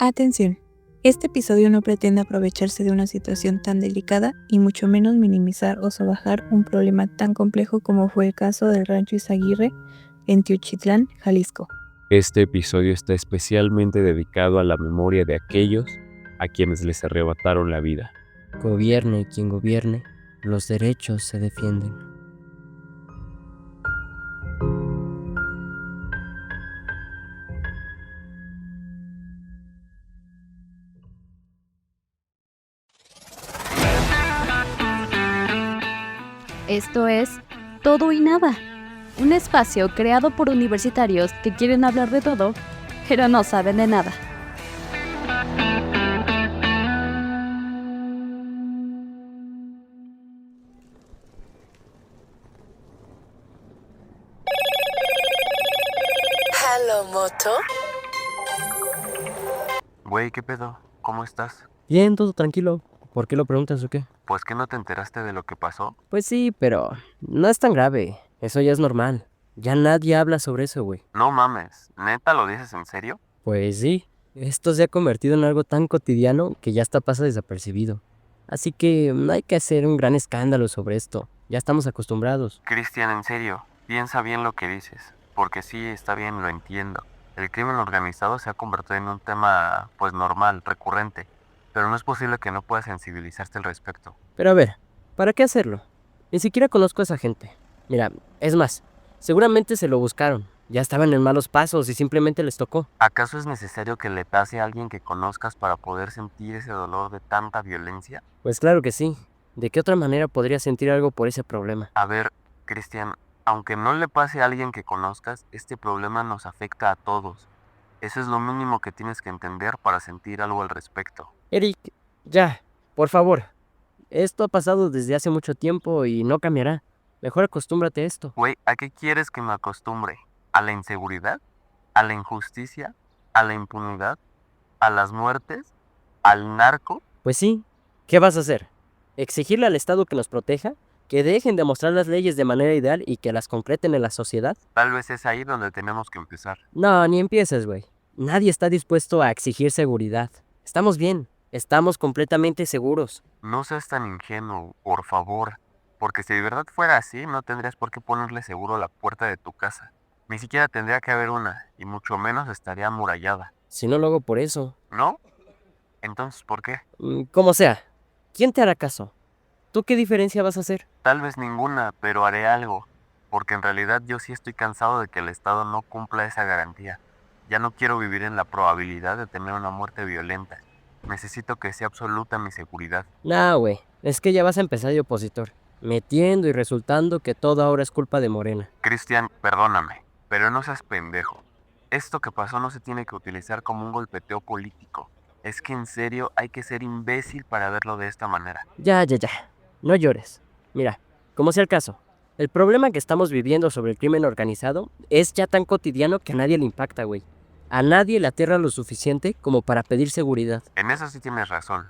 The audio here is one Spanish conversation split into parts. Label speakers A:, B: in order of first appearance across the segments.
A: Atención, este episodio no pretende aprovecharse de una situación tan delicada y mucho menos minimizar o sobajar un problema tan complejo como fue el caso del Rancho Izaguirre en Teochitlán, Jalisco.
B: Este episodio está especialmente dedicado a la memoria de aquellos a quienes les arrebataron la vida.
C: Gobierne quien gobierne, los derechos se defienden.
D: Esto es Todo y Nada, un espacio creado por universitarios que quieren hablar de todo, pero no saben de nada.
E: Hello, Moto.
F: Güey, ¿qué pedo? ¿Cómo estás?
C: Bien, todo tranquilo. ¿Por qué lo preguntas o qué?
F: Pues que no te enteraste de lo que pasó.
C: Pues sí, pero no es tan grave. Eso ya es normal. Ya nadie habla sobre eso, güey.
F: No mames, ¿neta lo dices en serio?
C: Pues sí, esto se ha convertido en algo tan cotidiano que ya hasta pasa desapercibido. Así que no hay que hacer un gran escándalo sobre esto. Ya estamos acostumbrados.
F: Cristian, en serio, piensa bien lo que dices. Porque sí, está bien, lo entiendo. El crimen organizado se ha convertido en un tema, pues normal, recurrente. Pero no es posible que no puedas sensibilizarte al respecto.
C: Pero a ver, ¿para qué hacerlo? Ni siquiera conozco a esa gente. Mira, es más, seguramente se lo buscaron. Ya estaban en malos pasos y simplemente les tocó.
F: ¿Acaso es necesario que le pase a alguien que conozcas para poder sentir ese dolor de tanta violencia?
C: Pues claro que sí. ¿De qué otra manera podría sentir algo por ese problema?
F: A ver, Cristian, aunque no le pase a alguien que conozcas, este problema nos afecta a todos. Eso es lo mínimo que tienes que entender para sentir algo al respecto.
C: Eric, ya, por favor. Esto ha pasado desde hace mucho tiempo y no cambiará. Mejor acostúmbrate a esto.
F: Güey, ¿a qué quieres que me acostumbre? ¿A la inseguridad? ¿A la injusticia? ¿A la impunidad? ¿A las muertes? ¿Al narco?
C: Pues sí, ¿qué vas a hacer? ¿Exigirle al Estado que nos proteja? ¿Que dejen de mostrar las leyes de manera ideal y que las concreten en la sociedad?
F: Tal vez es ahí donde tenemos que empezar.
C: No, ni empieces, güey. Nadie está dispuesto a exigir seguridad. Estamos bien. Estamos completamente seguros.
F: No seas tan ingenuo, por favor. Porque si de verdad fuera así, no tendrías por qué ponerle seguro a la puerta de tu casa. Ni siquiera tendría que haber una, y mucho menos estaría amurallada.
C: Si no lo hago por eso.
F: ¿No? Entonces, ¿por qué?
C: Como sea. ¿Quién te hará caso? ¿Tú qué diferencia vas a hacer?
F: Tal vez ninguna, pero haré algo. Porque en realidad yo sí estoy cansado de que el Estado no cumpla esa garantía. Ya no quiero vivir en la probabilidad de tener una muerte violenta. Necesito que sea absoluta mi seguridad.
C: Nah, güey. Es que ya vas a empezar de opositor. Metiendo y resultando que todo ahora es culpa de Morena.
F: Cristian, perdóname, pero no seas pendejo. Esto que pasó no se tiene que utilizar como un golpeteo político. Es que en serio hay que ser imbécil para verlo de esta manera.
C: Ya. No llores. Mira, como sea el caso, el problema que estamos viviendo sobre el crimen organizado es ya tan cotidiano que a nadie le impacta, güey. A nadie le aterra lo suficiente como para pedir seguridad.
F: En eso sí tienes razón.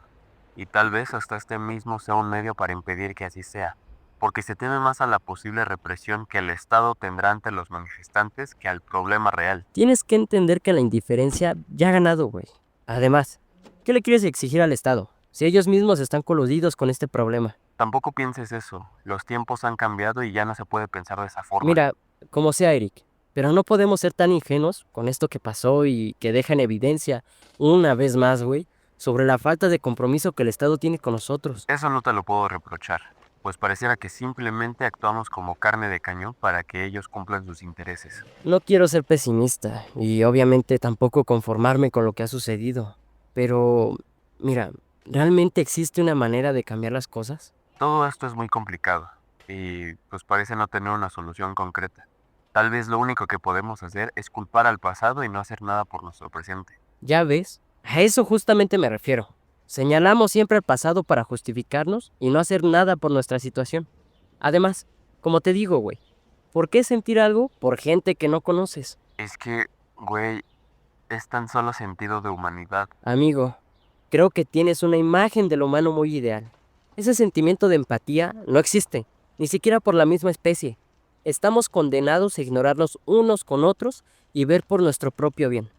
F: Y tal vez hasta este mismo sea un medio para impedir que así sea. Porque se teme más a la posible represión que el Estado tendrá ante los manifestantes que al problema real.
C: Tienes que entender que la indiferencia ya ha ganado, güey. Además, ¿qué le quieres exigir al Estado? Si ellos mismos están coludidos con este problema.
F: Tampoco pienses eso. Los tiempos han cambiado y ya no se puede pensar de esa forma.
C: Mira, como sea, Eric, pero no podemos ser tan ingenuos con esto que pasó y que deja en evidencia, una vez más, güey, sobre la falta de compromiso que el Estado tiene con nosotros.
F: Eso no te lo puedo reprochar, pues pareciera que simplemente actuamos como carne de cañón para que ellos cumplan sus intereses.
C: No quiero ser pesimista y obviamente tampoco conformarme con lo que ha sucedido, pero mira, ¿realmente existe una manera de cambiar las cosas?
F: Todo esto es muy complicado y pues parece no tener una solución concreta. Tal vez lo único que podemos hacer es culpar al pasado y no hacer nada por nuestro presente.
C: Ya ves, a eso justamente me refiero. Señalamos siempre al pasado para justificarnos y no hacer nada por nuestra situación. Además, como te digo, güey, ¿por qué sentir algo por gente que no conoces?
F: Es que, güey, es tan solo sentido de humanidad.
C: Amigo, creo que tienes una imagen del humano muy ideal. Ese sentimiento de empatía no existe, ni siquiera por la misma especie. Estamos condenados a ignorarnos unos con otros y ver por nuestro propio bien.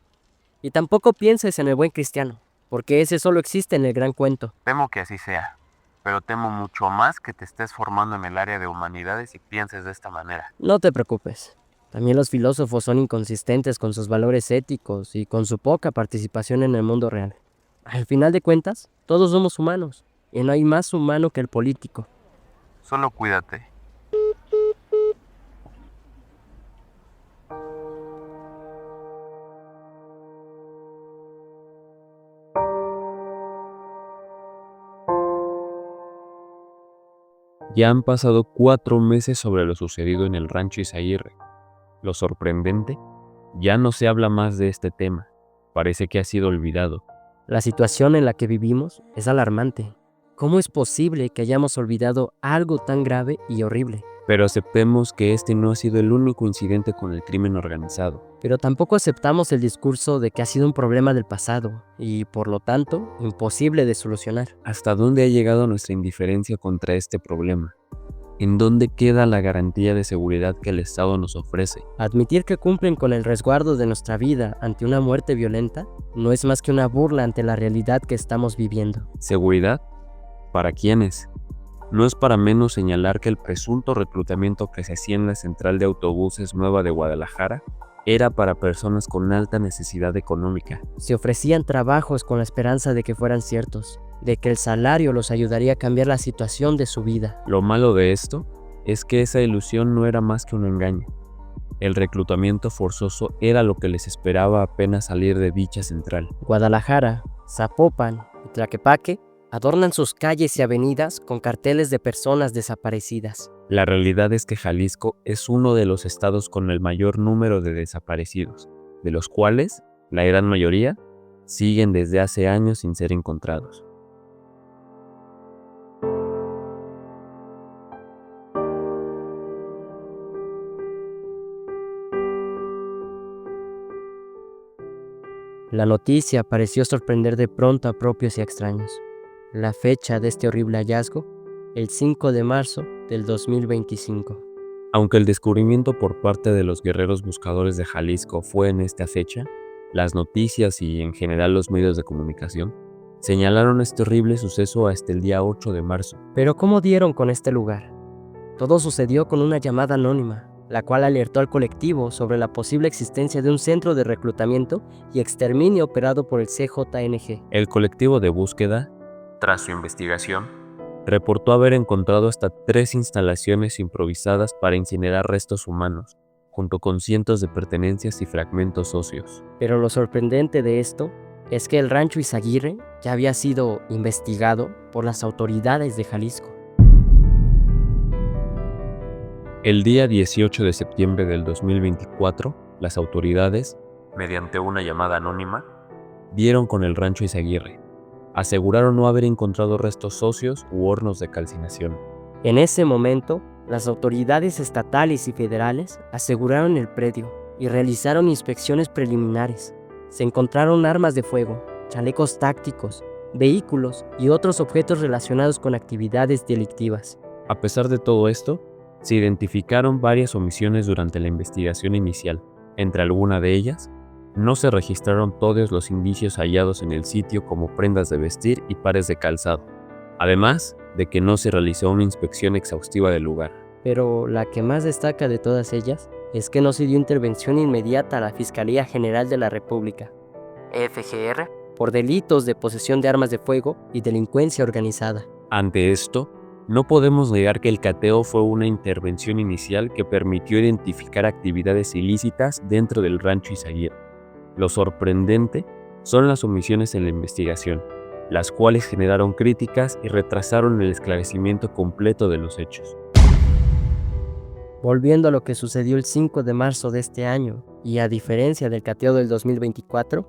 C: Y tampoco pienses en el buen cristiano, porque ese solo existe en el gran cuento.
F: Temo que así sea, pero temo mucho más que te estés formando en el área de humanidades y pienses de esta manera.
C: No te preocupes. También los filósofos son inconsistentes con sus valores éticos y con su poca participación en el mundo real. Al final de cuentas, todos somos humanos, y no hay más humano que el político.
F: Solo cuídate.
B: Ya han pasado 4 meses sobre lo sucedido en el rancho Izaguirre. Lo sorprendente, ya no se habla más de este tema. Parece que ha sido olvidado.
C: La situación en la que vivimos es alarmante. ¿Cómo es posible que hayamos olvidado algo tan grave y horrible?
B: Pero aceptemos que este no ha sido el único incidente con el crimen organizado.
C: Pero tampoco aceptamos el discurso de que ha sido un problema del pasado y, por lo tanto, imposible de solucionar.
B: ¿Hasta dónde ha llegado nuestra indiferencia contra este problema? ¿En dónde queda la garantía de seguridad que el Estado nos ofrece?
C: Admitir que cumplen con el resguardo de nuestra vida ante una muerte violenta no es más que una burla ante la realidad que estamos viviendo.
B: ¿Seguridad? ¿Para quiénes? No es para menos señalar que el presunto reclutamiento que se hacía en la central de autobuses nueva de Guadalajara era para personas con alta necesidad económica.
C: Se ofrecían trabajos con la esperanza de que fueran ciertos, de que el salario los ayudaría a cambiar la situación de su vida.
B: Lo malo de esto es que esa ilusión no era más que un engaño. El reclutamiento forzoso era lo que les esperaba apenas salir de dicha central.
C: Guadalajara, Zapopan y Tlaquepaque adornan sus calles y avenidas con carteles de personas desaparecidas.
B: La realidad es que Jalisco es uno de los estados con el mayor número de desaparecidos, de los cuales la gran mayoría siguen desde hace años sin ser encontrados.
C: La noticia pareció sorprender de pronto a propios y extraños. La fecha de este horrible hallazgo, el 5 de marzo del 2025.
B: Aunque el descubrimiento por parte de los guerreros buscadores de Jalisco fue en esta fecha, las noticias y en general los medios de comunicación señalaron este horrible suceso hasta el día 8 de marzo.
C: Pero ¿cómo dieron con este lugar? Todo sucedió con una llamada anónima, la cual alertó al colectivo sobre la posible existencia de un centro de reclutamiento y exterminio operado por el CJNG.
B: El colectivo de búsqueda, tras su investigación, reportó haber encontrado hasta 3 instalaciones improvisadas para incinerar restos humanos, junto con cientos de pertenencias y fragmentos óseos.
C: Pero lo sorprendente de esto es que el rancho Izaguirre ya había sido investigado por las autoridades de Jalisco.
B: El día 18 de septiembre del 2024, las autoridades, mediante una llamada anónima, dieron con el rancho Izaguirre. Aseguraron no haber encontrado restos óseos u hornos de calcinación.
C: En ese momento, las autoridades estatales y federales aseguraron el predio y realizaron inspecciones preliminares. Se encontraron armas de fuego, chalecos tácticos, vehículos y otros objetos relacionados con actividades delictivas.
B: A pesar de todo esto, se identificaron varias omisiones durante la investigación inicial. Entre algunas de ellas, no se registraron todos los indicios hallados en el sitio como prendas de vestir y pares de calzado, además de que no se realizó una inspección exhaustiva del lugar.
C: Pero la que más destaca de todas ellas es que no se dio intervención inmediata a la Fiscalía General de la República, FGR, por delitos de posesión de armas de fuego y delincuencia organizada.
B: Ante esto, no podemos negar que el cateo fue una intervención inicial que permitió identificar actividades ilícitas dentro del rancho Izaguirre. Lo sorprendente son las omisiones en la investigación, las cuales generaron críticas y retrasaron el esclarecimiento completo de los hechos.
C: Volviendo a lo que sucedió el 5 de marzo de este año, y a diferencia del cateo del 2024,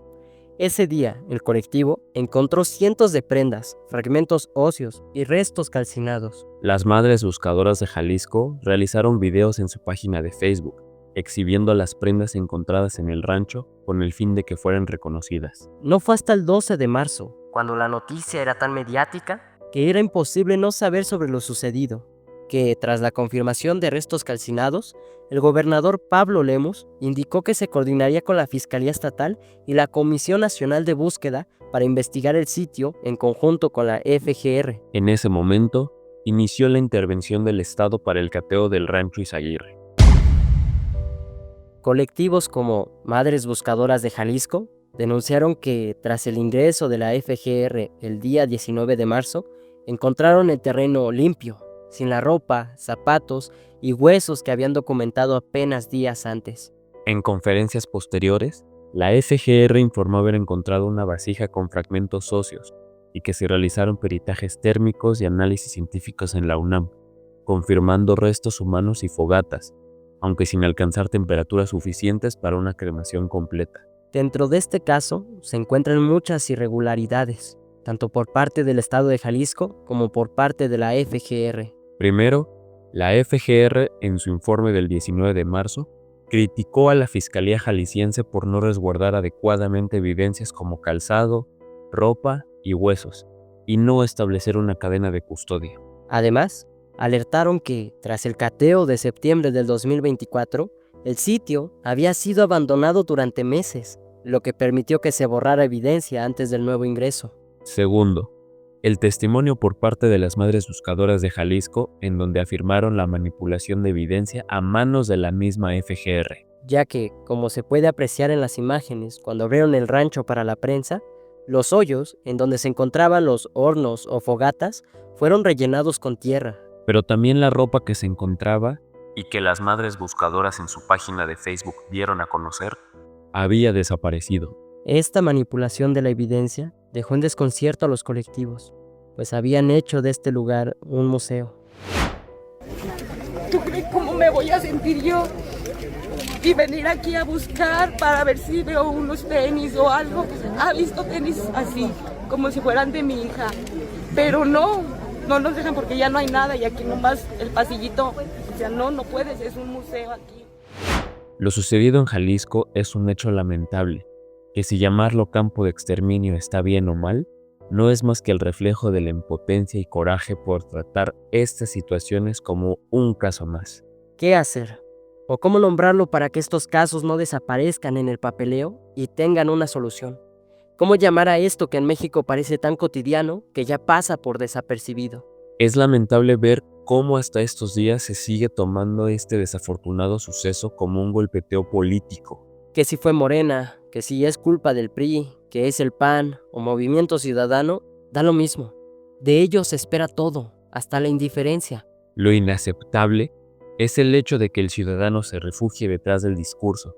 C: ese día el colectivo encontró cientos de prendas, fragmentos óseos y restos calcinados.
B: Las madres buscadoras de Jalisco realizaron videos en su página de Facebook, exhibiendo las prendas encontradas en el rancho con el fin de que fueran reconocidas.
C: No fue hasta el 12 de marzo, cuando la noticia era tan mediática, que era imposible no saber sobre lo sucedido. que, tras la confirmación de restos calcinados, el gobernador Pablo Lemus indicó que se coordinaría con la Fiscalía Estatal y la Comisión Nacional de Búsqueda para investigar el sitio en conjunto con la FGR.
B: En ese momento, inició la intervención del Estado para el cateo del Rancho Izaguirre.
C: Colectivos como Madres Buscadoras de Jalisco denunciaron que, tras el ingreso de la FGR el día 19 de marzo, encontraron el terreno limpio, sin la ropa, zapatos y huesos que habían documentado apenas días antes.
B: En conferencias posteriores, la FGR informó haber encontrado una vasija con fragmentos óseos y que se realizaron peritajes térmicos y análisis científicos en la UNAM, confirmando restos humanos y fogatas, aunque sin alcanzar temperaturas suficientes para una cremación completa.
C: Dentro de este caso se encuentran muchas irregularidades, tanto por parte del Estado de Jalisco como por parte de la FGR.
B: Primero, la FGR, en su informe del 19 de marzo, criticó a la Fiscalía Jalisciense por no resguardar adecuadamente evidencias como calzado, ropa y huesos, y no establecer una cadena de custodia.
C: Además, alertaron que, tras el cateo de septiembre del 2024, el sitio había sido abandonado durante meses, lo que permitió que se borrara evidencia antes del nuevo ingreso.
B: Segundo, el testimonio por parte de las Madres Buscadoras de Jalisco, en donde afirmaron la manipulación de evidencia a manos de la misma FGR.
C: Ya que, como se puede apreciar en las imágenes cuando abrieron el rancho para la prensa, los hoyos en donde se encontraban los hornos o fogatas fueron rellenados con tierra.
B: Pero también la ropa que se encontraba y que las Madres Buscadoras en su página de Facebook dieron a conocer, había desaparecido.
C: Esta manipulación de la evidencia dejó en desconcierto a los colectivos, pues habían hecho de este lugar un museo.
E: ¿Tú crees cómo me voy a sentir yo? Y venir aquí a buscar para ver si veo unos tenis o algo. Ha visto tenis así, como si fueran de mi hija. Pero no nos dejan porque ya no hay nada y aquí nomás el pasillito. O sea, no puedes, es un museo aquí.
B: Lo sucedido en Jalisco es un hecho lamentable, que si llamarlo campo de exterminio está bien o mal, no es más que el reflejo de la impotencia y coraje por tratar estas situaciones como un caso más.
C: ¿Qué hacer? ¿O cómo nombrarlo para que estos casos no desaparezcan en el papeleo y tengan una solución? ¿Cómo llamar a esto que en México parece tan cotidiano que ya pasa por desapercibido?
B: Es lamentable ver cómo hasta estos días se sigue tomando este desafortunado suceso como un golpeteo político.
C: Que si fue Morena, que si es culpa del PRI, que es el PAN o Movimiento Ciudadano, da lo mismo. De ellos se espera todo, hasta la indiferencia.
B: Lo inaceptable es el hecho de que el ciudadano se refugie detrás del discurso.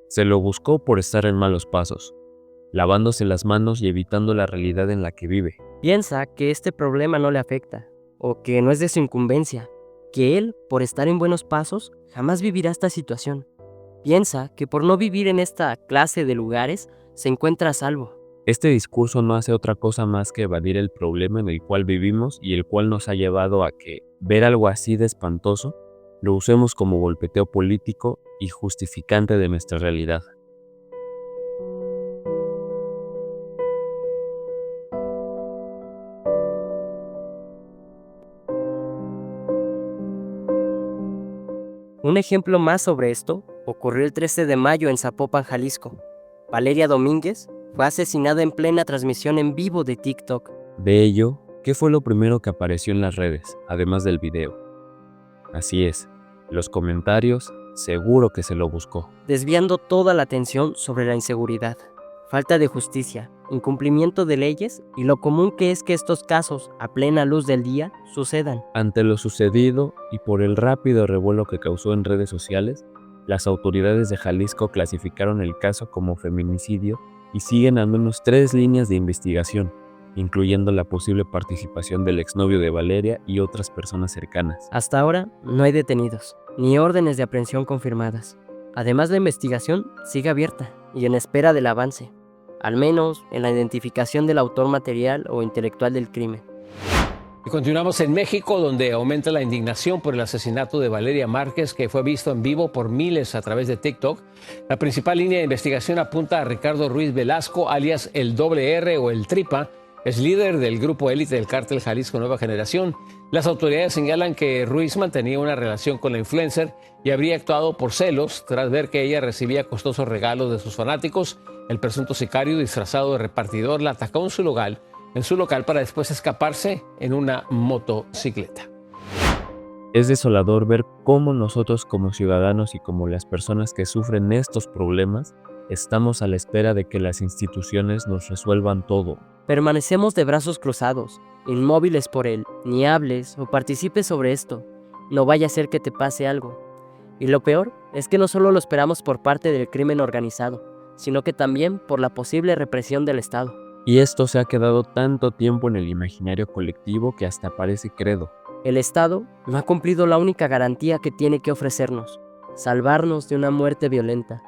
B: Se lo buscó por estar en malos pasos, lavándose las manos y evitando la realidad en la que vive.
C: Piensa que este problema no le afecta, o que no es de su incumbencia, que él, por estar en buenos pasos, jamás vivirá esta situación. Piensa que por no vivir en esta clase de lugares, se encuentra a salvo.
B: Este discurso no hace otra cosa más que evadir el problema en el cual vivimos y el cual nos ha llevado a que ver algo así de espantoso lo usemos como golpeteo político y justificante de nuestra realidad.
C: Un ejemplo más sobre esto ocurrió el 13 de mayo en Zapopan, Jalisco. Valeria Domínguez fue asesinada en plena transmisión en vivo de TikTok.
B: De ello, ¿qué fue lo primero que apareció en las redes, además del video? Así es, los comentarios, seguro que se lo buscó.
C: Desviando toda la atención sobre la inseguridad, falta de justicia, incumplimiento de leyes y lo común que es que estos casos, a plena luz del día, sucedan.
B: Ante lo sucedido y por el rápido revuelo que causó en redes sociales, las autoridades de Jalisco clasificaron el caso como feminicidio y siguen al menos 3 líneas de investigación, incluyendo la posible participación del exnovio de Valeria y otras personas cercanas.
C: Hasta ahora no hay detenidos, ni órdenes de aprehensión confirmadas. Además, la investigación sigue abierta y en espera del avance, al menos en la identificación del autor material o intelectual del crimen.
G: Y continuamos en México, donde aumenta la indignación por el asesinato de Valeria Márquez, que fue visto en vivo por miles a través de TikTok. La principal línea de investigación apunta a Ricardo Ruiz Velasco, alias el Doble R o el Tripa, Es líder del grupo élite del cártel Jalisco Nueva Generación. Las autoridades señalan que Ruiz mantenía una relación con la influencer y habría actuado por celos tras ver que ella recibía costosos regalos de sus fanáticos. El presunto sicario, disfrazado de repartidor, la atacó en su local para después escaparse en una motocicleta.
B: Es desolador ver cómo nosotros como ciudadanos y como las personas que sufren estos problemas estamos a la espera de que las instituciones nos resuelvan todo.
C: Permanecemos de brazos cruzados, inmóviles por él. Ni hables o participes sobre esto. No vaya a ser que te pase algo. Y lo peor es que no solo lo esperamos por parte del crimen organizado, sino que también por la posible represión del Estado.
B: Y esto se ha quedado tanto tiempo en el imaginario colectivo que hasta parece credo.
C: El Estado no ha cumplido la única garantía que tiene que ofrecernos: salvarnos de una muerte violenta.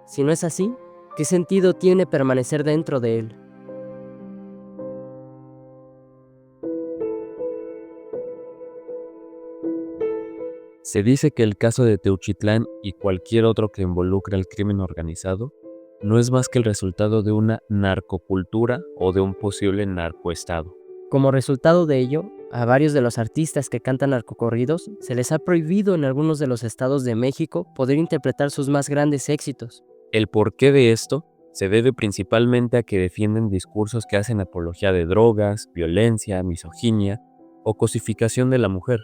C: Si no es así, ¿qué sentido tiene permanecer dentro de él?
B: Se dice que el caso de Teuchitlán y cualquier otro que involucre al crimen organizado no es más que el resultado de una narcocultura o de un posible narcoestado.
C: Como resultado de ello, a varios de los artistas que cantan narcocorridos se les ha prohibido en algunos de los estados de México poder interpretar sus más grandes éxitos.
B: El porqué de esto se debe principalmente a que defienden discursos que hacen apología de drogas, violencia, misoginia o cosificación de la mujer.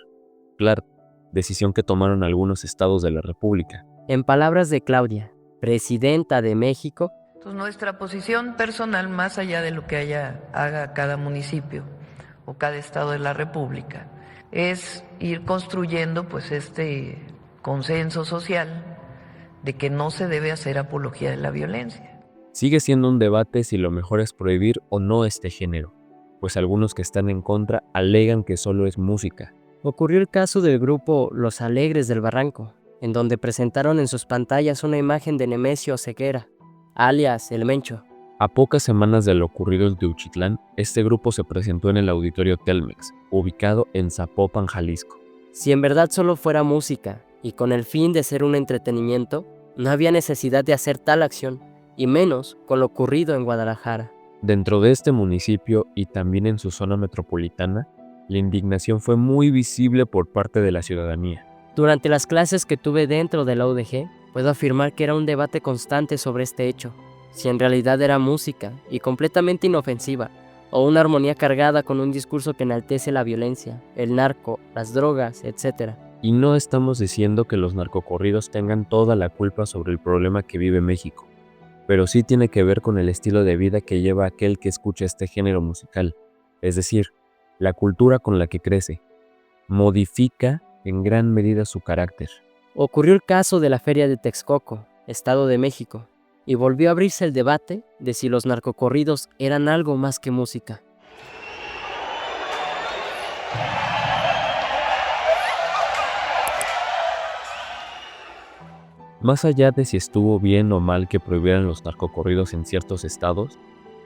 B: Claro, decisión que tomaron algunos estados de la República.
C: En palabras de Claudia, presidenta de México,
H: Entonces, nuestra posición personal, más allá de lo que haga cada municipio o cada estado de la República, es ir construyendo pues este consenso social de que no se debe hacer apología de la violencia.
B: Sigue siendo un debate si lo mejor es prohibir o no este género, pues algunos que están en contra alegan que solo es música.
C: ocurrió el caso del grupo Los Alegres del Barranco, en donde presentaron en sus pantallas una imagen de Nemesio Ceguera, alias El Mencho.
B: A pocas semanas de lo ocurrido en Teuchitlán, este grupo se presentó en el Auditorio Telmex, ubicado en Zapopan, Jalisco.
C: Si en verdad solo fuera música, y con el fin de ser un entretenimiento, no había necesidad de hacer tal acción, y menos con lo ocurrido en Guadalajara.
B: Dentro de este municipio y también en su zona metropolitana, la indignación fue muy visible por parte de la ciudadanía.
C: Durante las clases que tuve dentro de la UDG, puedo afirmar que era un debate constante sobre este hecho, si en realidad era música y completamente inofensiva, o una armonía cargada con un discurso que enaltece la violencia, el narco, las drogas, etc.
B: Y no estamos diciendo que los narcocorridos tengan toda la culpa sobre el problema que vive México, pero sí tiene que ver con el estilo de vida que lleva aquel que escucha este género musical, es decir, la cultura con la que crece. Modifica en gran medida su carácter.
C: Ocurrió el caso de la Feria de Texcoco, Estado de México, y volvió a abrirse el debate de si los narcocorridos eran algo más que música.
B: Más allá de si estuvo bien o mal que prohibieran los narcocorridos en ciertos estados,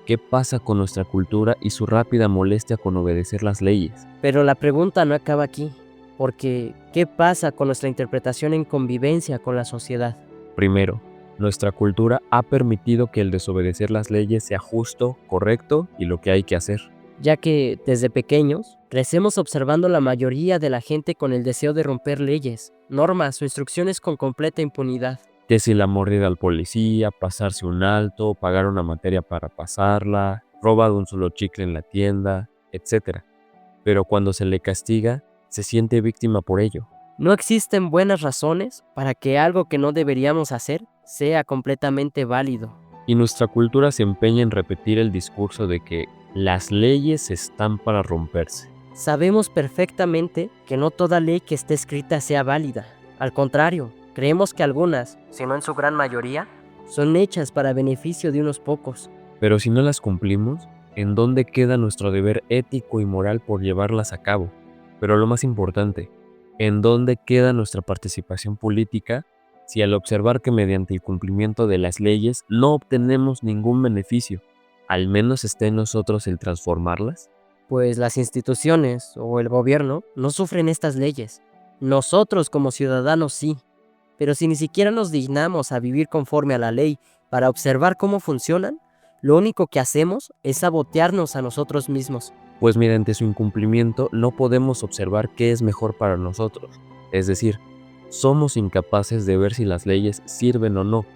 B: ¿qué pasa con nuestra cultura y su rápida molestia con obedecer las leyes?
C: Pero la pregunta no acaba aquí, porque ¿qué pasa con nuestra interpretación en convivencia con la sociedad?
B: Primero, nuestra cultura ha permitido que el desobedecer las leyes sea justo, correcto y lo que hay que hacer.
C: Ya que, desde pequeños, crecemos observando la mayoría de la gente con el deseo de romper leyes, normas o instrucciones con completa impunidad.
B: Que si la mordida al policía, pasarse un alto, pagar una materia para pasarla, roba de un solo chicle en la tienda, etc. Pero cuando se le castiga, se siente víctima por ello.
C: No existen buenas razones para que algo que no deberíamos hacer sea completamente válido.
B: Y nuestra cultura se empeña en repetir el discurso de que las leyes están para romperse.
C: Sabemos perfectamente que no toda ley que esté escrita sea válida. Al contrario, creemos que algunas, si no en su gran mayoría, son hechas para beneficio de unos pocos.
B: Pero si no las cumplimos, ¿en dónde queda nuestro deber ético y moral por llevarlas a cabo? Pero lo más importante, ¿en dónde queda nuestra participación política si al observar que mediante el cumplimiento de las leyes no obtenemos ningún beneficio, al menos esté en nosotros el transformarlas?
C: Pues las instituciones o el gobierno no sufren estas leyes. Nosotros como ciudadanos sí. Pero si ni siquiera nos dignamos a vivir conforme a la ley para observar cómo funcionan, lo único que hacemos es sabotearnos a nosotros mismos.
B: Pues mediante su incumplimiento no podemos observar qué es mejor para nosotros. Es decir, somos incapaces de ver si las leyes sirven o no,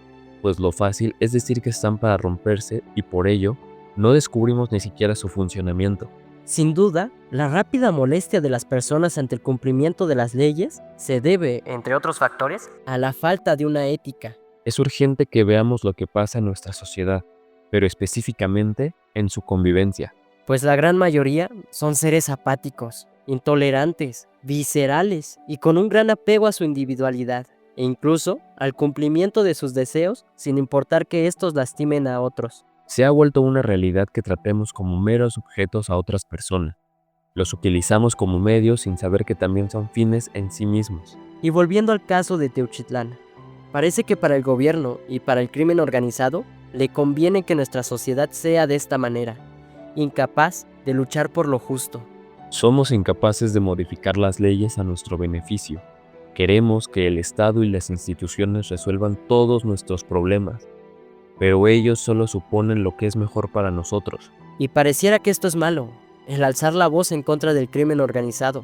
B: pues lo fácil es decir que están para romperse y por ello no descubrimos ni siquiera su funcionamiento.
C: Sin duda, la rápida molestia de las personas ante el cumplimiento de las leyes se debe, entre otros factores, a la falta de una ética.
B: Es urgente que veamos lo que pasa en nuestra sociedad, pero específicamente en su convivencia.
C: Pues la gran mayoría son seres apáticos, intolerantes, viscerales y con un gran apego a su individualidad e incluso al cumplimiento de sus deseos sin importar que estos lastimen a otros.
B: Se ha vuelto una realidad que tratemos como meros objetos a otras personas. Los utilizamos como medios sin saber que también son fines en sí mismos.
C: Y volviendo al caso de Teuchitlán, parece que para el gobierno y para el crimen organizado le conviene que nuestra sociedad sea de esta manera, incapaz de luchar por lo justo.
B: Somos incapaces de modificar las leyes a nuestro beneficio. Queremos que el Estado y las instituciones resuelvan todos nuestros problemas, pero ellos solo suponen lo que es mejor para nosotros.
C: Y pareciera que esto es malo, el alzar la voz en contra del crimen organizado.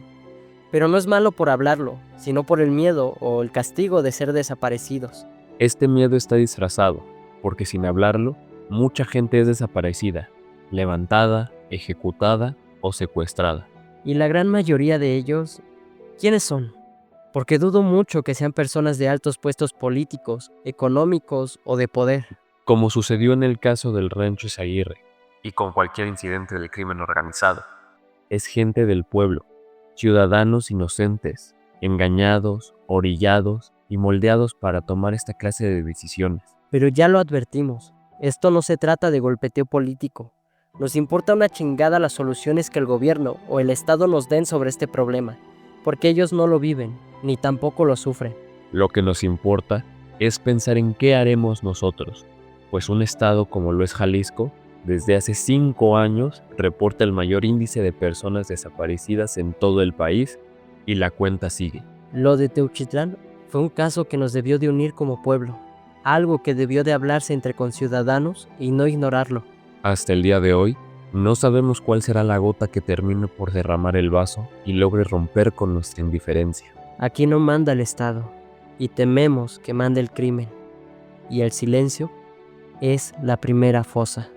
C: Pero no es malo por hablarlo, sino por el miedo o el castigo de ser desaparecidos.
B: Este miedo está disfrazado, porque sin hablarlo, mucha gente es desaparecida, levantada, ejecutada o secuestrada.
C: Y la gran mayoría de ellos, ¿quiénes son? Porque dudo mucho que sean personas de altos puestos políticos, económicos o de poder.
B: Como sucedió en el caso del Rancho Izaguirre, y con cualquier incidente del crimen organizado. Es gente del pueblo, ciudadanos inocentes, engañados, orillados y moldeados para tomar esta clase de decisiones.
C: Pero ya lo advertimos, esto no se trata de golpeteo político. Nos importa una chingada las soluciones que el gobierno o el Estado nos den sobre este problema, porque ellos no lo viven, ni tampoco lo sufren.
B: Lo que nos importa es pensar en qué haremos nosotros, pues un estado como lo es Jalisco, desde hace 5 años reporta el mayor índice de personas desaparecidas en todo el país y la cuenta sigue.
C: Lo de Teuchitlán fue un caso que nos debió de unir como pueblo, algo que debió de hablarse entre conciudadanos y no ignorarlo.
B: Hasta el día de hoy, no sabemos cuál será la gota que termine por derramar el vaso y logre romper con nuestra indiferencia.
C: Aquí no manda el Estado, y tememos que mande el crimen, y el silencio es la primera fosa.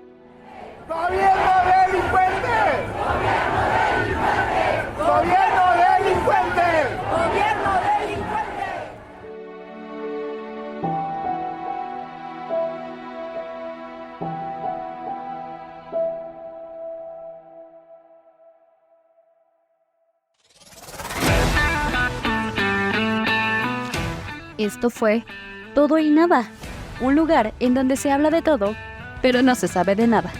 I: ¡Gobierno delincuente! ¡Gobierno delincuente! ¡Gobierno delincuente! ¡Gobierno delincuente!
D: Esto fue Todo y Nada, un lugar en donde se habla de todo, pero no se sabe de nada.